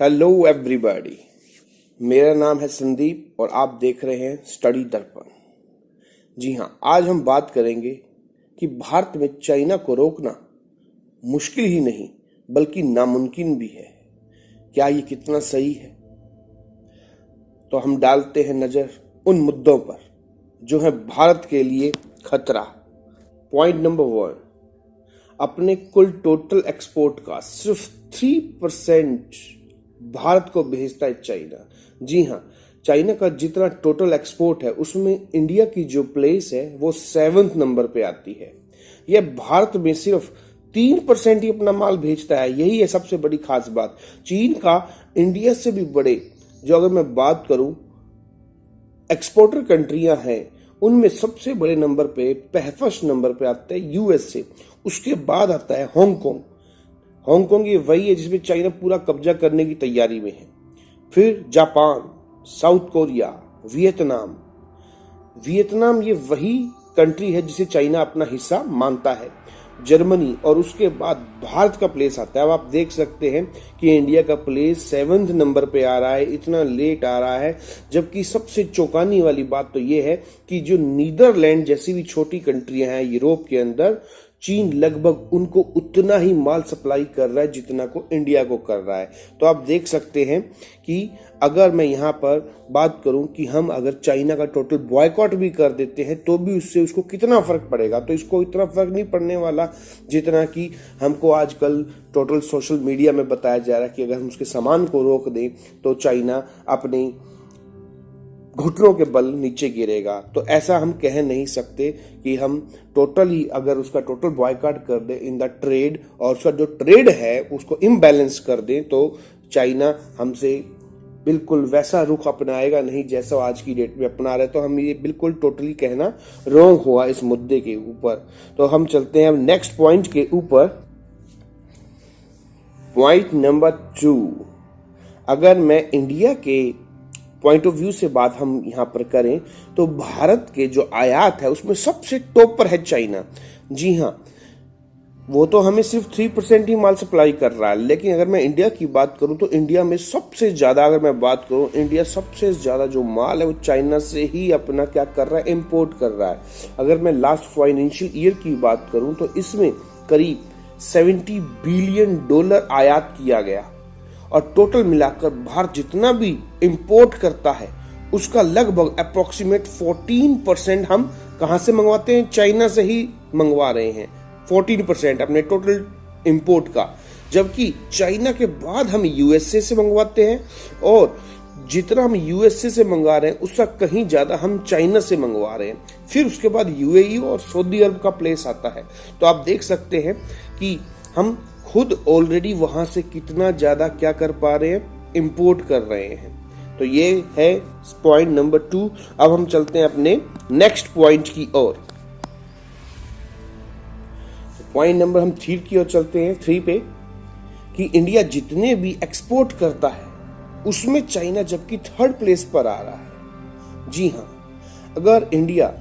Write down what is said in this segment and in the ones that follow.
Hello everybody, मेरा नाम है संदीप और आप देख रहे हैं स्टडी दर्पण। जी हाँ, आज हम बात करेंगे कि भारत में चाइना को रोकना मुश्किल ही नहीं बल्कि नामुमकिन भी है। क्या ये कितना सही है? तो हम डालते हैं नजर उन मुद्दों पर जो है भारत के लिए खतरा। पॉइंट नंबर 1, अपने कुल टोटल एक्सपोर्ट का सिर्फ 3% भारत को भेजता है चाइना। जी हाँ, चाइना का जितना टोटल एक्सपोर्ट है उसमें इंडिया की जो प्लेस है वो 7th नंबर पे आती है। यह भारत में सिर्फ 3% ही अपना माल भेजता है। यही है सबसे बड़ी खास बात। चीन का इंडिया से भी बड़े, जो अगर मैं बात करूं एक्सपोर्टर कंट्रियां हैं, उनमें सबसे बड़े नंबर पे 65 नंबर पे आता है यूएसए। उसके बाद आता है हांगकांग। हांगकांग ये वही है जिसमें चाइना पूरा कब्जा करने की तैयारी में है। फिर जापान, साउथ कोरिया, वियतनाम ये वही कंट्री है जिसे चाइना अपना हिस्सा मानता है। जर्मनी, और उसके बाद भारत का प्लेस आता है। अब आप देख सकते हैं कि इंडिया का प्लेस 7th नंबर पे आ रहा है। इतना लेट आ रहा है, जबकि सबसे चौंकाने वाली बात तो ये है कि जो नीदरलैंड जैसी भी छोटी कंट्रियां हैं यूरोप के अंदर, चीन लगभग उनको उतना ही माल सप्लाई कर रहा है जितना को इंडिया को कर रहा है। तो आप देख सकते हैं कि अगर मैं यहाँ पर बात करूं कि हम अगर चाइना का टोटल बॉयकॉट भी कर देते हैं तो भी उससे उसको कितना फर्क पड़ेगा। तो इसको इतना फर्क नहीं पड़ने वाला जितना कि हमको आजकल टोटल सोशल मीडिया में बताया जा रहा है कि अगर हम उसके सामान को रोक दें तो चाइना अपनी घुटनों के बल नीचे गिरेगा। तो ऐसा हम कह नहीं सकते कि हम टोटली अगर उसका टोटल बॉयकॉट कर दे इन द ट्रेड और उसका जो ट्रेड है उसको इम्बैलेंस कर दें तो चाइना हमसे बिल्कुल वैसा रुख अपनाएगा नहीं जैसा आज की डेट में अपना रहे। तो हम ये बिल्कुल टोटली कहना रॉन्ग हुआ इस मुद्दे के ऊपर। तो हम चलते हैं नेक्स्ट पॉइंट के ऊपर। पॉइंट नंबर 2, अगर मैं इंडिया के पॉइंट ऑफ व्यू से बात हम यहां पर करें तो भारत के जो आयात है उसमें सबसे टॉप पर है चाइना। जी हां, वो तो हमें सिर्फ 3% ही माल सप्लाई कर रहा है, लेकिन अगर मैं इंडिया की बात करूं तो इंडिया में सबसे ज्यादा, अगर मैं बात करूं, इंडिया सबसे ज्यादा जो माल है वो चाइना से ही अपना क्या कर रहा है, इंपोर्ट कर रहा है। अगर मैं लास्ट फाइनेंशियल ईयर की बात करूं तो इसमें करीब $70 बिलियन आयात किया गया और टोटल मिलाकर भारत जितना भी इंपोर्ट करता है उसका लगभग अप्रोक्सीमेट 14% हम कहां से मंगवाते हैं, चाइना से ही मंगवा रहे हैं। 14% अपने टोटल इंपोर्ट का, जबकि चाइना के बाद हम यूएसए से मंगवाते हैं और जितना हम यूएसए से मंगा रहे हैं उसका कहीं ज्यादा हम चाइना से मंगवा रहे हैं। फिर उसके बाद यूएई और सऊदी अरब का प्लेस आता है। तो आप देख सकते हैं कि हम खुद ऑलरेडी वहां से कितना ज्यादा क्या कर पा रहे हैं, इंपोर्ट कर रहे हैं। तो ये है पॉइंट नंबर 2। अब हम चलते हैं अपने नेक्स्ट पॉइंट की ओर। पॉइंट नंबर हम 3 की ओर चलते हैं, 3 पे, कि इंडिया जितने भी एक्सपोर्ट करता है उसमें चाइना जबकि 3rd प्लेस पर आ रहा है। जी हाँ, अगर इंडिया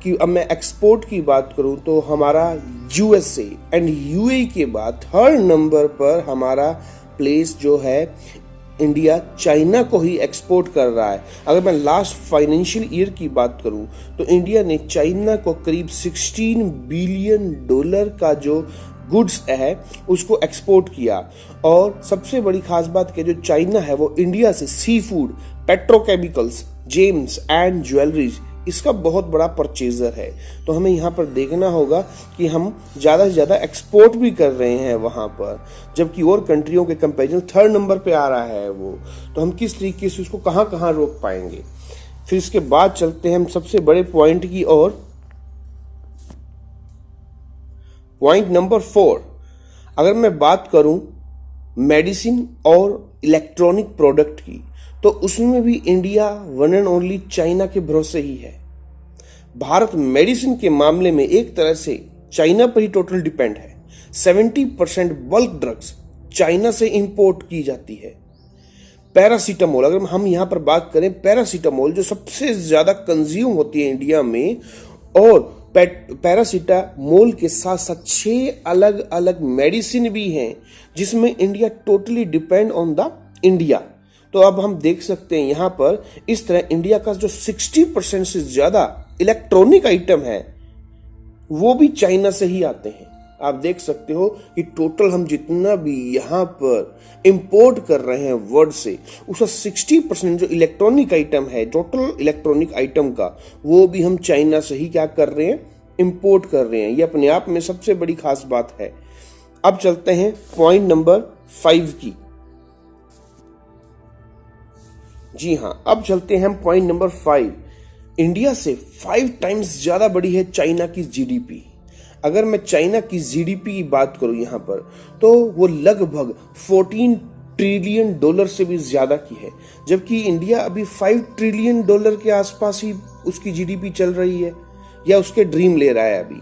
कि अब मैं एक्सपोर्ट की बात करूं तो हमारा यूएसए एंड यूएई के बाद 3rd नंबर पर हमारा प्लेस जो है इंडिया चाइना को ही एक्सपोर्ट कर रहा है। अगर मैं लास्ट फाइनेंशियल ईयर की बात करूं तो इंडिया ने चाइना को करीब $16 बिलियन का जो गुड्स है उसको एक्सपोर्ट किया। और सबसे बड़ी खास बात कि जो चाइना है वो इंडिया से seafood, petrochemicals, gems and jewelleries इसका बहुत बड़ा परचेजर है। तो हमें यहाँ पर देखना होगा कि हम ज़्यादा से ज़्यादा एक्सपोर्ट भी कर रहे हैं वहाँ पर, जबकि और कंट्रियों के कंपैरिजन 3rd नंबर पे आ रहा है वो। तो हम किस तरीके से उसको कहाँ कहाँ रोक पाएंगे। फिर इसके बाद चलते हैं हम सबसे बड़े पॉइंट की ओर। पॉइंट नंबर 4, अगर मैं बात करूं मेडिसिन और इलेक्ट्रॉनिक प्रोडक्ट की तो उसमें भी India one and only China के भरोसे ही है। भारत मेडिसिन के मामले में एक तरह से चाइना पर ही टोटल डिपेंड है। 70% बल्क ड्रग्स चाइना से इंपोर्ट की जाती है। पैरासीटामोल, अगर हम यहां पर बात करें पैरासीटामोल जो सबसे ज्यादा कंज्यूम होती है इंडिया में, और पैरासीटामोल के साथ साथ 6 अलग अलग मेडिसिन भी हैं जिसमें India totally depend on the India. तो अब हम देख सकते हैं यहां पर इस तरह इंडिया का जो 60% से ज्यादा इलेक्ट्रॉनिक आइटम है वो भी चाइना से ही आते हैं। आप देख सकते हो कि टोटल हम जितना भी यहां पर इंपोर्ट कर रहे हैं वर्ल्ड से, उसका 60% जो इलेक्ट्रॉनिक आइटम है, टोटल इलेक्ट्रॉनिक आइटम का, वो भी हम चाइना से ही क्या कर रहे हैं, इंपोर्ट कर रहे हैं। ये अपने आप में सबसे बड़ी खास बात है। अब चलते हैं पॉइंट नंबर 5 की। जी हां, अब चलते हैं हम पॉइंट नंबर 5। इंडिया से 5 टाइम्स ज्यादा बड़ी है चाइना की जीडीपी। अगर मैं चाइना की जीडीपी की बात करूं यहां पर, तो वो लगभग 14 ट्रिलियन डॉलर से भी ज्यादा की है, जबकि इंडिया अभी 5 ट्रिलियन डॉलर के आसपास ही उसकी जीडीपी चल रही है या उसके ड्रीम ले रहा है अभी।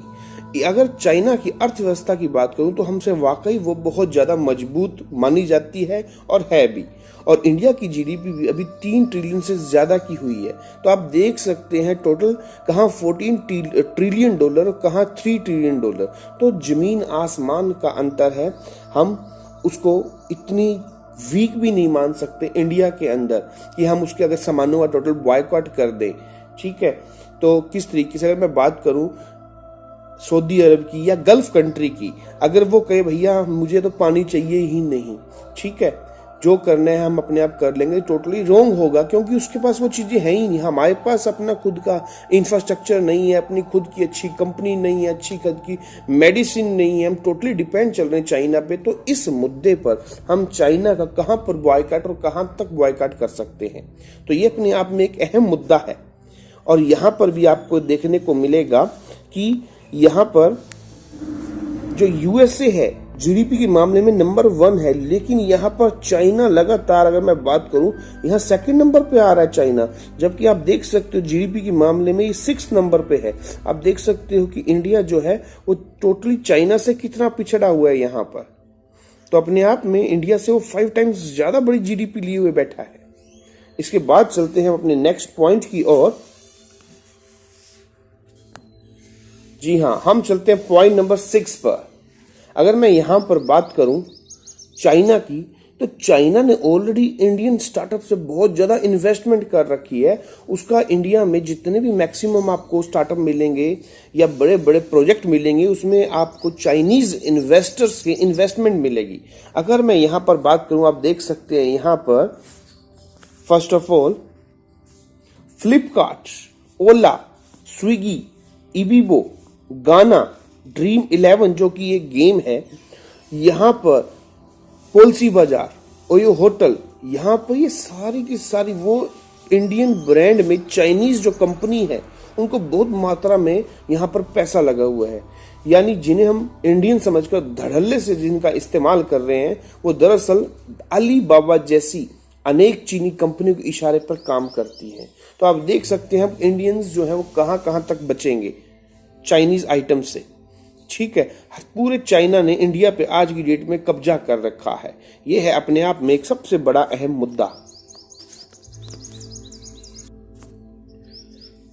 अगर चाइना की अर्थव्यवस्था की बात करूं तो हमसे वाकई वो बहुत ज्यादा मजबूत मानी जाती है और है भी। और इंडिया की जीडीपी भी अभी 3 ट्रिलियन से ज्यादा की हुई है। तो आप देख सकते हैं टोटल कहां 14 ट्रिलियन डॉलर और कहां 3 ट्रिलियन डॉलर। तो जमीन आसमान का अंतर है। हम उसको इतनी वीक भी नहीं मान सकते इंडिया के अंदर कि हम उसके अगर सामानों का टोटल बॉयकॉट कर दें। ठीक है, तो किस तरीके से, अगर मैं बात करूं सऊदी अरब की या गल्फ कंट्री की, अगर वो कहे भैया मुझे तो पानी चाहिए ही नहीं, ठीक है, जो करना है हम अपने आप कर लेंगे, टोटली रॉन्ग होगा, क्योंकि उसके पास वो चीजें हैं ही नहीं। हमारे पास अपना खुद का इंफ्रास्ट्रक्चर नहीं है, अपनी खुद की अच्छी कंपनी नहीं है, अच्छी खुद की मेडिसिन नहीं है, हम टोटली डिपेंड चल रहे हैं चाइना पे। तो इस मुद्दे पर हम चाइना का कहां पर बॉयकॉट और कहां तक बॉयकॉट कर सकते हैं, तो ये अपने आप में एक अहम मुद्दा है। और यहां पर भी आपको देखने को मिलेगा कि यहां पर जो यूएसए है जीडीपी के मामले में नंबर 1 है, लेकिन यहां पर चाइना लगातार, अगर मैं बात करूं, यहां 2nd नंबर पे आ रहा है चाइना, जबकि आप देख सकते हो जीडीपी के मामले में ये 6th नंबर पे है। आप देख सकते हो कि इंडिया जो है वो टोटली चाइना से कितना पिछड़ा हुआ है यहां पर। तो अपने आप में इंडिया से वो 5 टाइम्स ज्यादा बड़ी जीडीपी लिए हुए बैठा है। इसके बाद चलते हैं अपने नेक्स्ट पॉइंट की ओर। जी हां, हम चलते हैं पॉइंट नंबर 6 पर। अगर मैं यहां पर बात करूं चाइना की, तो चाइना ने ऑलरेडी इंडियन स्टार्टअप से बहुत ज्यादा इन्वेस्टमेंट कर रखी है। उसका इंडिया में जितने भी मैक्सिमम आपको स्टार्टअप मिलेंगे या बड़े बड़े प्रोजेक्ट मिलेंगे, उसमें आपको चाइनीज इन्वेस्टर्स की इन्वेस्टमेंट मिलेगी। अगर मैं यहां पर बात करूं, आप देख सकते हैं यहां पर first of all Flipkart, Ola, Swiggy, Ibibo, Gaana, Dream 11 जो कि एक गेम है, यहां पर पॉलिसी बाजार, ओयो होटल, यहां पर ये सारी की सारी वो इंडियन ब्रांड में चाइनीज जो कंपनी है उनको बहुत मात्रा में यहां पर पैसा लगा हुआ है। यानी जिन्हें हम इंडियन समझकर धड़ल्ले से जिनका इस्तेमाल कर रहे हैं, वो दरअसल अलीबाबा जैसी अनेक चीनी कंपनियों के इशारे पर काम करती हैं। तो आप देख सकते हैं हम इंडियंस जो है वो कहां कहां तक बचेंगे चाइनीज आइटम से। ठीक है, पूरे चाइना ने इंडिया पे आज की डेट में कब्जा कर रखा है। यह है अपने आप में एक सबसे बड़ा अहम मुद्दा।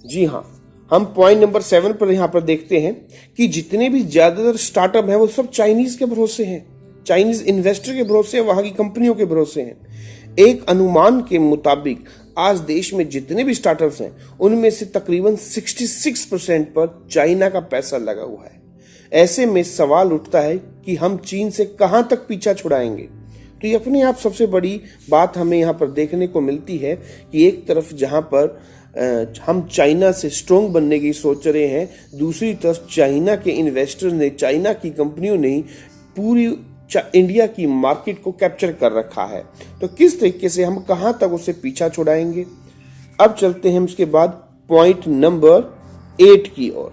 जी हां, हम पॉइंट नंबर 7 पर यहां पर देखते हैं कि जितने भी ज्यादातर स्टार्टअप हैं वो सब चाइनीज के भरोसे हैं, चाइनीज इन्वेस्टर के भरोसे, वहां की कंपनियों के भरोसे हैं। एक अनुमान के मुताबिक आज देश में जितने भी स्टार्टअप्स हैं उनमें से तकरीबन 66% पर चाइना का पैसा लगा हुआ है। ऐसे में सवाल उठता है कि हम चीन से कहां तक पीछा छुड़ाएंगे। तो ये अपने आप सबसे बड़ी बात हमें यहां पर देखने को मिलती है कि एक तरफ जहां पर हम चाइना से स्ट्रॉन्ग बनने की सोच रहे हैं, दूसरी तरफ चाइना के इन्वेस्टर्स ने, चाइना की कंपनियों ने पूरी इंडिया की मार्केट को कैप्चर कर रखा है। तो किस तरीके से हम कहां तक उसे पीछा छुड़ाएंगे। अब चलते हैं उसके बाद पॉइंट नंबर 8 की ओर।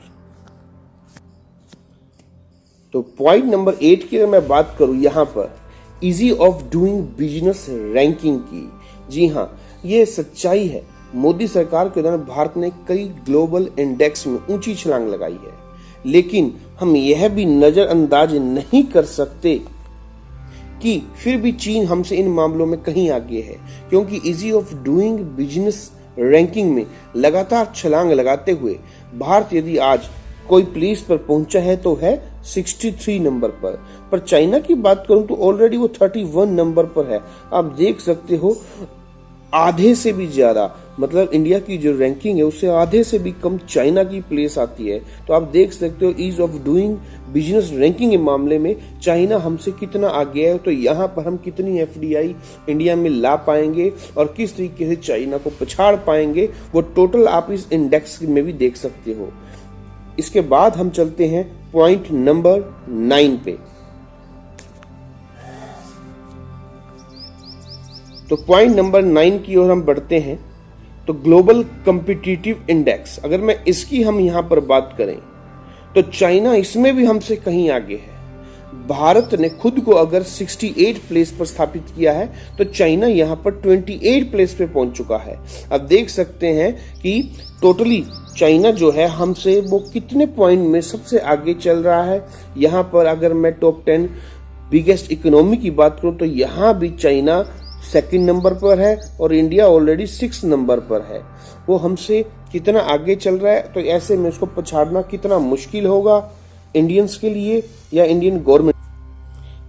तो पॉइंट नंबर 8 की अगर मैं बात करूं यहां पर easy of doing business ranking की, जी हां, ये सच्चाई है। मोदी सरकार के दौरान भारत ने कई ग्लोबल इंडेक्स में ऊंची छलांग लगाई है, लेकिन हम यह भी नजरअंदाज नहीं कर सकते कि फिर भी चीन हमसे इन मामलों में कहीं आगे है, क्योंकि easy of doing business ranking में लगातार छलांग लगाते हुए भारत यदि आज कोई प्लेस पर पहुंचा है तो है 63 नंबर पर चाइना की बात करूं तो ऑलरेडी वो 31 नंबर पर है। आप देख सकते हो आधे से भी ज्यादा, मतलब इंडिया की जो रैंकिंग है उससे आधे से भी कम चाइना की प्लेस आती है। तो आप देख सकते हो ease of doing business ranking के मामले में चाइना हमसे कितना आगे है। तो यहाँ पर हम कितनी एफडीआई इंडिया में ला पाएंगे और किस तरीके से चाइना को पछाड़ पाएंगे, वो टोटल आप इस इंडेक्स में भी देख सकते हो। इसके बाद हम चलते हैं पॉइंट नंबर 9 पे। तो पॉइंट नंबर 9 की ओर हम बढ़ते हैं। तो ग्लोबल कम्पिटिटिव इंडेक्स, अगर मैं इसकी हम यहां पर बात करें तो चाइना इसमें भी हमसे कहीं आगे है। भारत ने खुद को अगर 68 प्लेस पर स्थापित किया है तो चाइना यहां पर 28 प्लेस पे पहुंच चुका है। अब देख सकते हैं कि टोटली चाइना जो है हमसे वो कितने पॉइंट में सबसे आगे चल रहा है। यहां पर अगर मैं टॉप 10 बिगेस्ट इकोनॉमी की बात करूं तो यहां भी चाइना 2nd नंबर पर है और इंडिया ऑलरेडी 6 नंबर पर है। वो हमसे कितना आगे चल रहा है, तो ऐसे में उसको पछाड़ना कितना मुश्किल होगा इंडियंस के लिए या इंडियन गवर्नमेंट।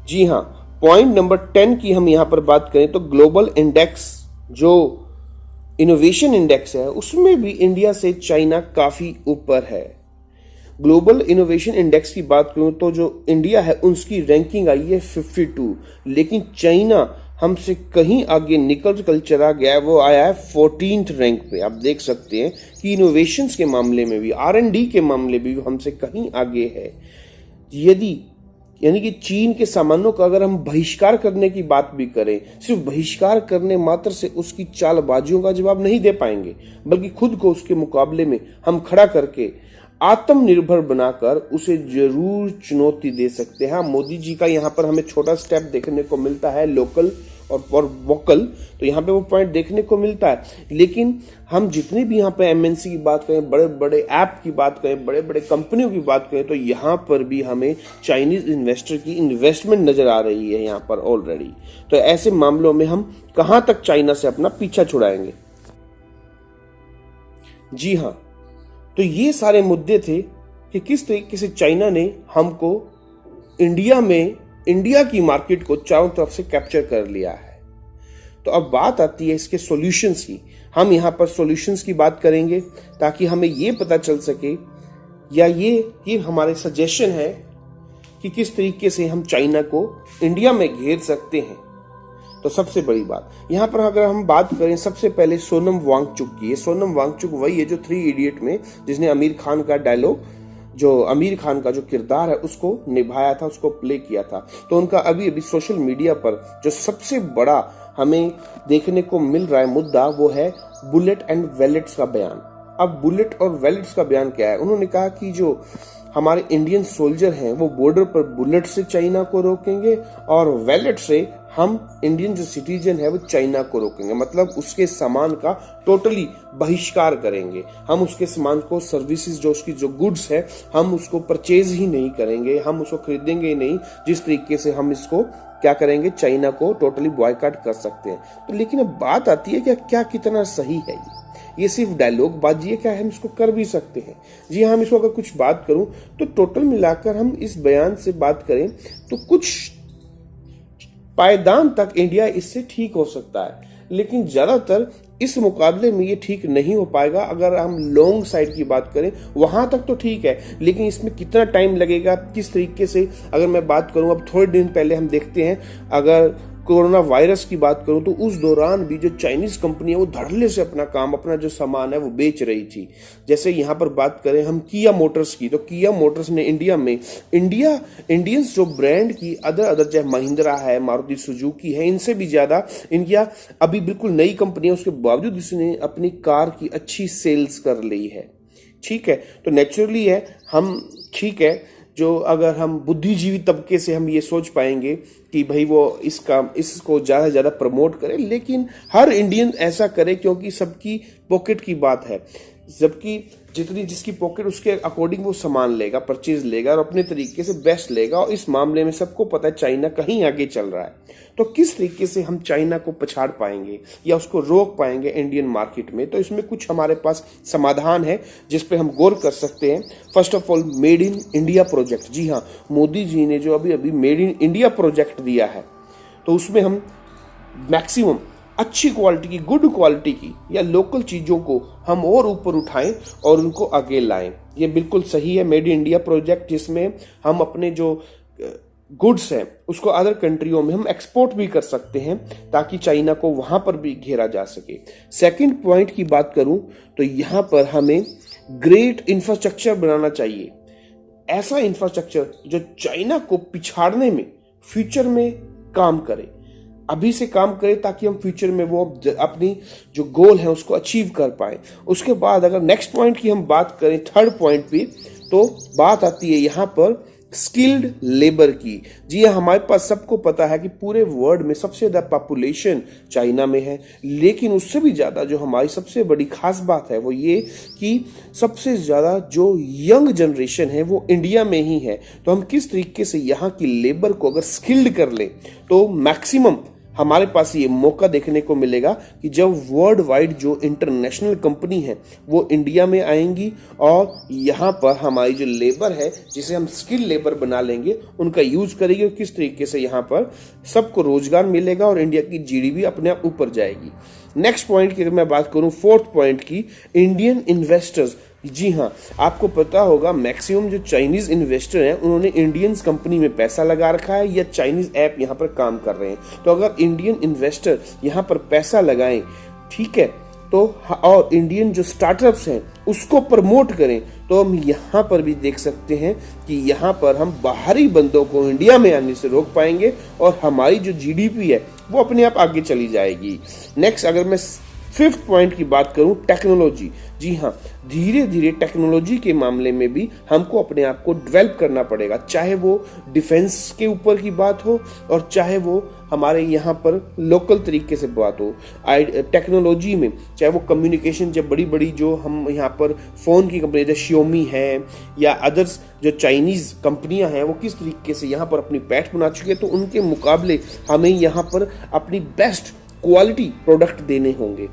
जी हाँ, पॉइंट नंबर 10 की हम यहां पर बात करें तो ग्लोबल इंडेक्स जो इनोवेशन इंडेक्स है उसमें भी इंडिया से चाइना काफी ऊपर है। ग्लोबल इनोवेशन इंडेक्स की बात करूं तो जो इंडिया है उसकी रैंकिंग आई है 52, लेकिन चाइना हमसे कहीं आगे निकल कर चला गया है, वो आया है 14th रैंक पे। आप देख सकते हैं कि इनोवेशंस के मामले में भी, R&D के मामले में भी हमसे कहीं आगे है। यानी कि चीन के सामानों का अगर हम बहिष्कार करने की बात भी करें, सिर्फ बहिष्कार करने मात्र से उसकी चालबाजियों का जवाब नहीं दे पाएंगे, बल्कि खुद को उसके मुकाबले में हम खड़ा करके आत्मनिर्भर बनाकर उसे जरूर चुनौती दे सकते हैं। मोदी जी का यहाँ पर हमें छोटा स्टेप देखने को मिलता है, लोकल और वोकल, तो यहाँ पे वो पॉइंट देखने को मिलता है। लेकिन हम जितने भी यहाँ पे एमएनसी की बात करें, बड़े बड़े ऐप की बात करें, बड़े बड़े कंपनियों की बात करें, तो यहाँ पर भी हमें चाइनीज इन्वेस्टर की इन्वेस्टमेंट नजर आ रही है यहाँ पर ऑलरेडी। तो ऐसे मामलों में हम कहाँ तक चाइना से अपना पीछा छुड़ाएंगे। जी हाँ, तो ये सारे मुद्दे थे कि किस तरीके से चाइना ने हमको इंडिया की मार्केट को चारों तरफ से कैप्चर कर लिया है। तो अब बात आती है इसके सॉल्यूशंस की। हम यहाँ पर सॉल्यूशंस की बात करेंगे ताकि हमें ये पता चल सके, या ये हमारे सजेशन है कि किस तरीके से हम चाइना को इंडिया में घेर सकते हैं। तो सबसे बड़ी बात यहाँ पर अगर हम बात करें सबसे पहले सोनम वांगचुक की। ये सोनम वांगचुक वही है जो 3 इडियट में जिसने आमिर खान का डायलॉग, जो आमिर खान का जो किरदार है उसको निभाया था, उसको प्ले किया था। तो उनका अभी सोशल मीडिया पर जो सबसे बड़ा हमें देखने को मिल रहा है मुद्दा, वो है बुलेट एंड वैलेट्स का बयान। अब बुलेट और वैलेट्स का बयान क्या है? उन्होंने कहा कि जो हमारे इंडियन सोल्जर हैं वो बॉर्डर पर बुलेट से चाइना को रोकेंगे और वैलेट से हम इंडियन जो सिटीजन है वो चाइना को रोकेंगे। मतलब उसके सामान का टोटली बहिष्कार करेंगे। हम उसके सामान को, सर्विसेज जो उसकी जो गुड्स है, हम उसको परचेज ही नहीं करेंगे, हम उसको खरीदेंगे ही नहीं। जिस तरीके से हम इसको क्या करेंगे, चाइना को टोटली बॉयकॉट कर सकते हैं। तो लेकिन अब बात आती है कि क्या कितना सही है ये सिर्फ डायलॉग बाजी है, क्या हम इसको कर भी सकते हैं? जी हाँ, हम इसको अगर कुछ बात करूं तो टोटल मिलाकर हम इस बयान से बात करें तो कुछ पायदान तक इंडिया इससे ठीक हो सकता है, लेकिन ज्यादातर इस मुकाबले में ये ठीक नहीं हो पाएगा। अगर हम लॉन्ग साइड की बात करें वहां तक तो ठीक है, लेकिन इसमें कितना टाइम लगेगा, किस तरीके से, अगर मैं बात करूं अब थोड़े दिन पहले हम देखते हैं, अगर कोरोना वायरस की बात करूं तो उस दौरान भी जो चाइनीज कंपनी है वो धड़ल्ले से अपना काम, अपना जो सामान है वो बेच रही थी। जैसे यहाँ पर बात करें हम किया मोटर्स की, तो किया मोटर्स ने इंडिया में इंडियंस जो ब्रांड की अदर चाहे महिंद्रा है, मारुति सुजुकी है, इनसे भी ज्यादा इंडिया अभी बिल्कुल नई कंपनी है, उसके बावजूद इसने अपनी कार की अच्छी सेल्स कर ली है। ठीक है, तो नेचुरली है हम, ठीक है, जो अगर हम बुद्धिजीवी तबके से हम ये सोच पाएंगे कि भाई वो इसको ज्यादा से ज्यादा प्रमोट करे, लेकिन हर इंडियन ऐसा करे क्योंकि सबकी पॉकेट की बात है। जबकि जितनी जिसकी पॉकेट उसके अकॉर्डिंग वो सामान लेगा, परचेज लेगा और अपने तरीके से बेस्ट लेगा। और इस मामले में सबको पता है चाइना कहीं आगे चल रहा है। तो किस तरीके से हम चाइना को पछाड़ पाएंगे या उसको रोक पाएंगे इंडियन मार्केट में, तो इसमें कुछ हमारे पास समाधान है जिस पे हम गौर कर सकते हैं। First of all, made in India project. जी हाँ, मोदी जी ने जो अभी मेड इन इंडिया प्रोजेक्ट दिया है, तो उसमें हम मैक्सिमम अच्छी क्वालिटी की, गुड क्वालिटी की या लोकल चीज़ों को हम और ऊपर उठाएं और उनको आगे लाएं। ये बिल्कुल सही है मेड इन इंडिया प्रोजेक्ट, जिसमें हम अपने जो गुड्स हैं उसको अदर कंट्रियों में हम एक्सपोर्ट भी कर सकते हैं ताकि चाइना को वहां पर भी घेरा जा सके। सेकंड पॉइंट की बात करूं तो यहां पर हमें ग्रेट इंफ्रास्ट्रक्चर बनाना चाहिए, ऐसा इंफ्रास्ट्रक्चर जो चाइना को पिछाड़ने में फ्यूचर में काम करे, अभी से काम करे, ताकि हम फ्यूचर में वो अपनी जो गोल है उसको अचीव कर पाए। उसके बाद अगर नेक्स्ट पॉइंट की हम बात करें, थर्ड पॉइंट पे, तो बात आती है यहाँ पर स्किल्ड लेबर की। जी हाँ, हमारे पास सबको पता है कि पूरे वर्ल्ड में सबसे ज्यादा पॉपुलेशन चाइना में है, लेकिन उससे भी ज्यादा जो हमारी सबसे बड़ी खास बात है वो ये कि सबसे ज्यादा जो यंग जनरेशन है वो इंडिया में ही है। तो हम किस तरीके से यहाँ की लेबर को अगर स्किल्ड कर ले तो मैक्सिमम हमारे पास ये मौका देखने को मिलेगा कि जब वर्ल्ड वाइड जो इंटरनेशनल कंपनी है वो इंडिया में आएंगी और यहाँ पर हमारी जो लेबर है जिसे हम स्किल लेबर बना लेंगे उनका यूज करेंगे और किस तरीके से यहाँ पर सबको रोजगार मिलेगा और इंडिया की जीडीपी अपने आप ऊपर जाएगी। नेक्स्ट पॉइंट की अगर मैं बात करूं, फोर्थ पॉइंट की, इंडियन इन्वेस्टर्स। जी हाँ, आपको पता होगा मैक्सिमम जो चाइनीज इन्वेस्टर हैं उन्होंने इंडियंस कंपनी में पैसा लगा रखा है या चाइनीज ऐप यहाँ पर काम कर रहे हैं। तो अगर इंडियन इन्वेस्टर यहाँ पर पैसा लगाएं, ठीक है, तो और इंडियन जो स्टार्टअप्स हैं उसको प्रमोट करें, तो हम यहाँ पर भी देख सकते हैं कि यहाँ पर हम बाहरी बंदों को इंडिया में आने से रोक पाएंगे और हमारी जो जीडीपी है वो अपने आप आगे चली जाएगी। नेक्स्ट अगर मैं फिफ्थ पॉइंट की बात करूं, टेक्नोलॉजी। जी हाँ, धीरे धीरे टेक्नोलॉजी के मामले में भी हमको अपने आप को डेवलप करना पड़ेगा, चाहे वो डिफेंस के ऊपर की बात हो और चाहे वो हमारे यहाँ पर लोकल तरीके से बात हो। टेक्नोलॉजी में चाहे वो कम्युनिकेशन, जब बड़ी बड़ी जो हम यहाँ पर फ़ोन की कंपनी जैसे Xiaomi है या अदर्स जो चाइनीज़ कंपनियां हैं वो किस तरीके से यहाँ पर अपनी पैठ बना चुकी है, तो उनके मुकाबले हमें यहाँ पर अपनी बेस्ट क्वालिटी प्रोडक्ट देने होंगे।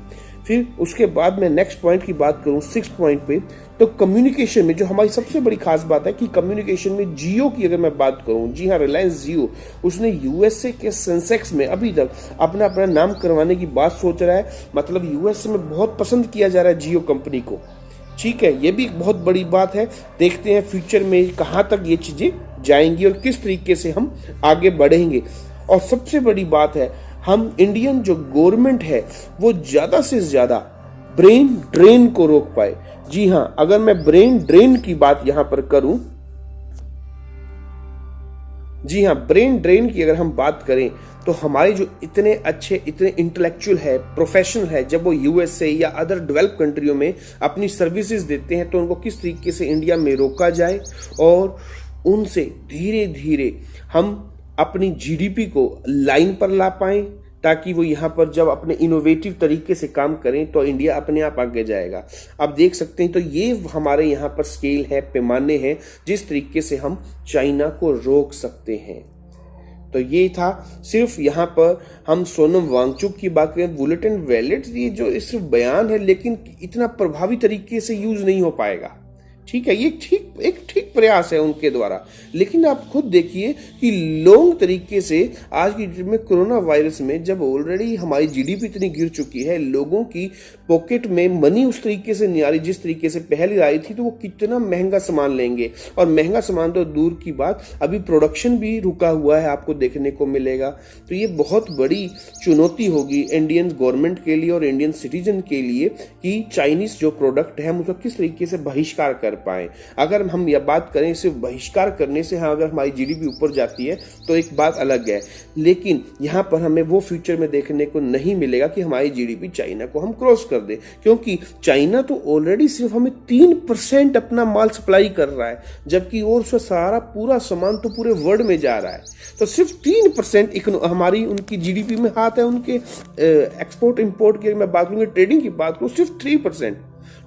फिर उसके बाद मैं नेक्स्ट पॉइंट की बात करूं, सिक्स पॉइंट पे, तो कम्युनिकेशन में जो हमारी सबसे बड़ी खास बात है कि कम्युनिकेशन में जियो की अगर मैं बात करूं, जी हाँ, रिलायंस जियो, उसने यूएसए के सेंसेक्स में अभी तक अपना अपना नाम करवाने की बात सोच रहा है। मतलब यूएसए में बहुत पसंद किया जा रहा है जियो कंपनी को, ठीक है, ये भी एक बहुत बड़ी बात है। देखते हैं फ्यूचर में कहाँ तक ये चीजें जाएंगी और किस तरीके से हम आगे बढ़ेंगे। और सबसे बड़ी बात है, हम इंडियन जो गवर्नमेंट है वो ज्यादा से ज्यादा ब्रेन ड्रेन को रोक पाए। जी हाँ, अगर मैं ब्रेन ड्रेन की बात यहां पर करूं, जी हाँ, ब्रेन ड्रेन की अगर हम बात करें तो हमारे जो इतने अच्छे, इतने इंटेलेक्चुअल है, प्रोफेशनल है, जब वो यूएसए या अदर डेवलप कंट्रियों में अपनी सर्विसेज देते हैं तो उनको किस तरीके से इंडिया में रोका जाए और उनसे धीरे धीरे हम अपनी जीडीपी को लाइन पर ला पाएं, ताकि वो यहाँ पर जब अपने इनोवेटिव तरीके से काम करें तो इंडिया अपने आप आगे जाएगा। आप देख सकते हैं, तो ये हमारे यहाँ पर स्केल है, पैमाने हैं जिस तरीके से हम चाइना को रोक सकते हैं। तो ये था सिर्फ यहाँ पर हम सोनम वांगचुक की बात करें, बुलेट एंड वैलेट, ये जो सिर्फ बयान है लेकिन इतना प्रभावी तरीके से यूज नहीं हो पाएगा, ठीक है, ये एक ठीक प्रयास है उनके द्वारा। लेकिन आप खुद देखिए कि लॉन्ग तरीके से आज की डेट में कोरोना वायरस में जब ऑलरेडी हमारी जीडीपी इतनी गिर चुकी है, लोगों की पॉकेट में मनी उस तरीके से नहीं आ रही जिस तरीके से पहले आई थी, तो वो कितना महंगा सामान लेंगे। और महंगा सामान तो दूर की बात, अभी प्रोडक्शन भी रुका हुआ है, आपको देखने को मिलेगा। तो ये बहुत बड़ी चुनौती होगी इंडियन गवर्नमेंट के लिए और इंडियन सिटीजन के लिए कि चाइनीज जो प्रोडक्ट है हम उसका किस तरीके से बहिष्कार कर पाए। अगर हम यह बात करें सिर्फ बहिष्कार करने से अगर हमारी जीडीपी ऊपर जाती है तो एक बात अलग है, लेकिन यहाँ पर हमें वो फ्यूचर में देखने को नहीं मिलेगा कि हमारी जीडीपी चाइना को हम क्रॉस कर दे, क्योंकि चाइना तो ऑलरेडी सिर्फ हमें 3% अपना माल सप्लाई कर रहा है, जबकि और उसका सारा पूरा सामान तो पूरे वर्ल्ड में जा रहा है। तो सिर्फ 3% हमारी उनकी जीडीपी में हाथ है। उनके एक्सपोर्ट इंपोर्ट की मैं बात करूंगी, ट्रेडिंग की बात करूं, सिर्फ 3%।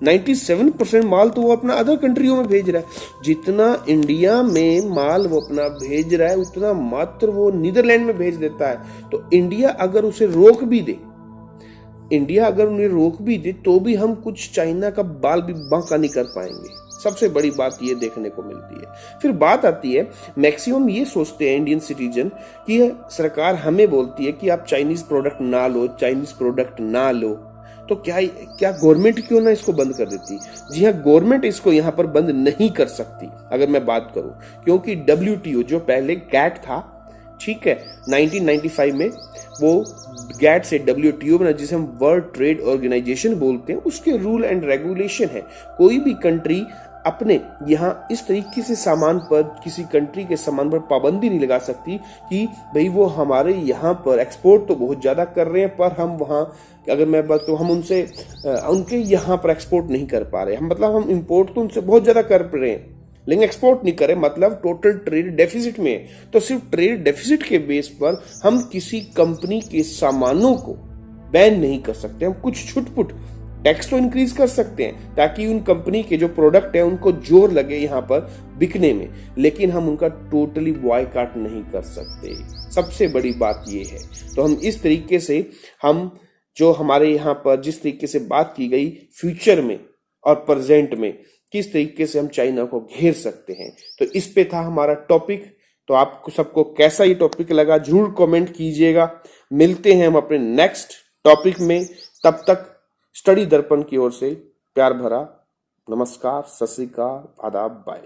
97% माल तो वो अपना अदर कंट्रियों में भेज रहा है। जितना इंडिया में माल वो अपना भेज रहा है उतना मात्र वो नीदरलैंड में भेज देता है। तो इंडिया अगर उसे रोक भी दे, उन्हें रोक भी दे तो भी हम कुछ चाइना का बाल भी बांका नहीं कर पाएंगे। सबसे बड़ी बात ये देखने को मिलती है। फिर बात आती है, मैक्सिमम ये सोचते हैं इंडियन सिटीजन कि सरकार हमें बोलती है कि आप चाइनीज प्रोडक्ट ना लो, तो क्या गवर्नमेंट क्यों ना इसको बंद कर देती। जी हाँ, गवर्नमेंट इसको यहाँ पर बंद नहीं कर सकती अगर मैं बात करूं, क्योंकि WTO जो पहले गैट था, ठीक है, 1995 में वो गैट से WTO बना, जिसे हम वर्ल्ड ट्रेड ऑर्गेनाइजेशन बोलते हैं। उसके रूल एंड रेगुलेशन है। कोई भी कंट्री अपने यहाँ इस तरीके से सामान पर, किसी कंट्री के सामान पर पाबंदी नहीं लगा सकती कि भाई वो हमारे यहाँ पर एक्सपोर्ट तो बहुत ज्यादा कर रहे हैं पर हम वहाँ, अगर मैं बात करूँ, हम उनसे उनके यहाँ पर एक्सपोर्ट नहीं कर पा रहे। हम मतलब हम इंपोर्ट तो उनसे बहुत ज्यादा कर रहे हैं लेकिन एक्सपोर्ट नहीं करे, मतलब टोटल ट्रेड डेफिसिट में है। तो सिर्फ ट्रेड डेफिसिट के बेस पर हम किसी कंपनी के सामानों को बैन नहीं कर सकते। हम कुछ छुटपुट टैक्स तो इंक्रीज कर सकते हैं ताकि उन कंपनी के जो प्रोडक्ट है उनको जोर लगे यहाँ पर बिकने में, लेकिन हम उनका टोटली बॉयकॉट नहीं कर सकते। सबसे बड़ी बात यह है। तो हम इस तरीके से, हम जो हमारे यहाँ पर जिस तरीके से बात की गई, फ्यूचर में और प्रेजेंट में किस तरीके से हम चाइना को घेर सकते हैं, तो इस पे था हमारा टॉपिक। तो आपको सबको कैसा ये टॉपिक लगा जरूर कमेंट कीजिएगा। मिलते हैं हम अपने नेक्स्ट टॉपिक में। तब तक स्टडी दर्पण की ओर से प्यार भरा नमस्कार, सत श्री अकाल, आदाब, बाय।